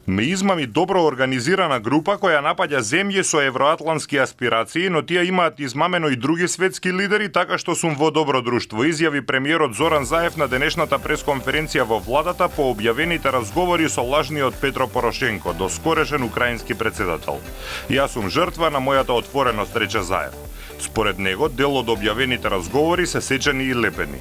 Ме измами добро организирана група која напаѓа земји со евроатлантски аспирации, но тие имаат измамено и други светски лидери, така што сум во добро друштво, изјави премиерот Зоран Заев на денешната пресконференција во владата по објавените разговори со лажниот Петро Порошенко, доскорешен украински председател. Јас сум жртва на мојата отвореност, рече Заев. Според него, дел од објавените разговори се сечени и лепени.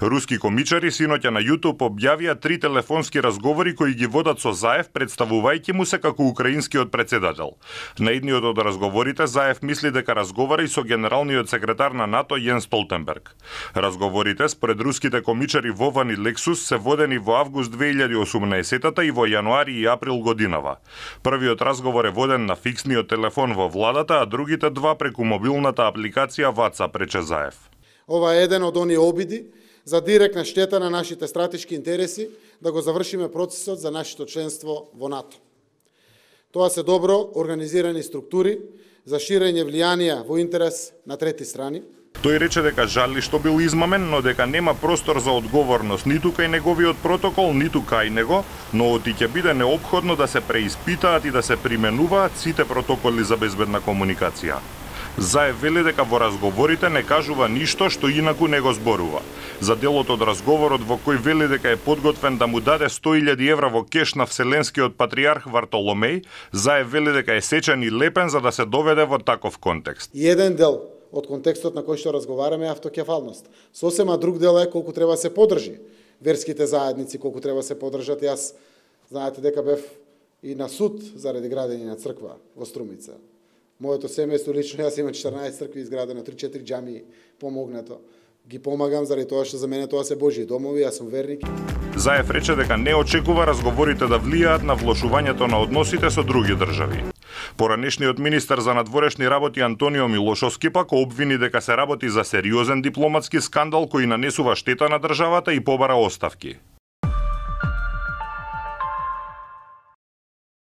Руски комичари синоќа на YouTube објавија 3 телефонски разговори кои ги водат со Заев, представувајќи му се како украинскиот председател. На едниот од разговорите Заев мисли дека разговара и со генералниот секретар на НАТО Јенс Столтенберг. Разговорите според руските комичари Вован и Лексус се водени во август 2018 и во јануари и април годинава. Првиот разговор е воден на фиксниот телефон во владата, а другите два преку мобилната апликација WhatsApp, рече Заев. Ова е еден од оние обиди за директна штета на нашите стратешки интереси да го завршиме процесот за нашето членство во НАТО. Тоа се добро организирани структури за ширење влијанија во интерес на трети страни. Тој рече дека жали што бил измамен, но дека нема простор за одговорност ниту кај неговиот протокол, ниту кај него, но оти ќе биде неопходно да се преиспитаат и да се применуваат сите протоколи за безбедна комуникација. Заев вели дека во разговорите не кажува ништо што инаку не го зборува. За делот од разговорот во кој вели дека е подготвен да му даде 100.000 евра во кеш на вселенскиот патриарх Вартоломеј, Заев вели дека е сечен и лепен за да се доведе во таков контекст. И еден дел од контекстот на кој што разговараме е автокефалност. Сосема друг дел е колку треба се подржи верските заедници, колку треба се подржат. Јас знаете дека бев и на суд заради градење на црква во Струмица. Моето семејство лично, јас имам 14 цркви изградено, 3-4 џамии помогнато. Ги помагам заради тоа што за мене тоа се Божји домови, јас сум верник. Заев рече дека не очекува разговорите да влијаат на влошувањето на односите со други држави. Поранешниот министер за надворешни работи Антонио Милошовски пак обвини дека се работи за сериозен дипломатски скандал кој нанесува штета на државата и побара оставки.